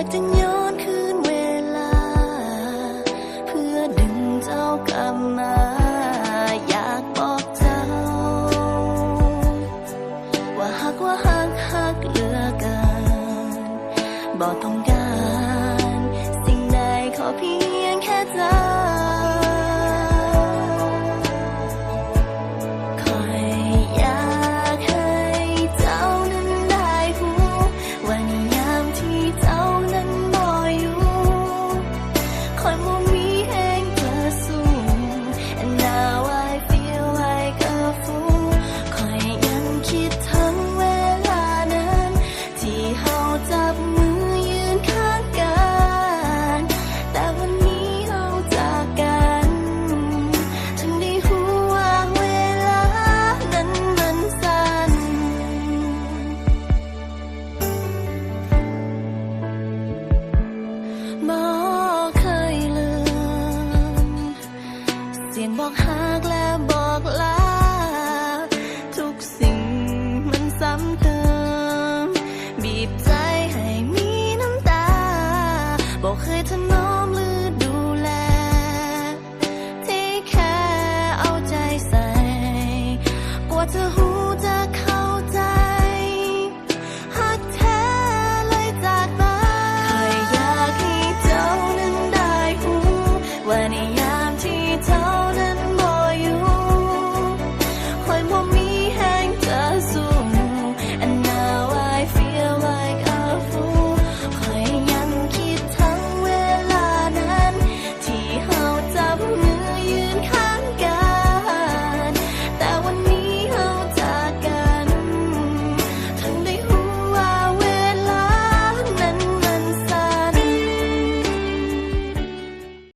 ากจะย้อนคืนเวลาเพื่อดึงเจ้ากลับมาอยากบอกเจ้าว่าฮักเหลือเกินบอกต้องการสิ่งใดขอเพียงแค่เจ้าคอยอยากให้เจ้านั้นได้รู้ว่าในยามที่เจ้านั้นบ่อยู่คอยบ่มีแห่งเธอสู้ And now I feel like a fool คอยยังคิดถึงเวลานั้นที่เฮาจับมือยืนข้างกันแต่วันนี้เฮาจากกันถึงได้รู้ว่าเวลานั้นมันสั้นบ่เคยลืมเสียงบอกฮัก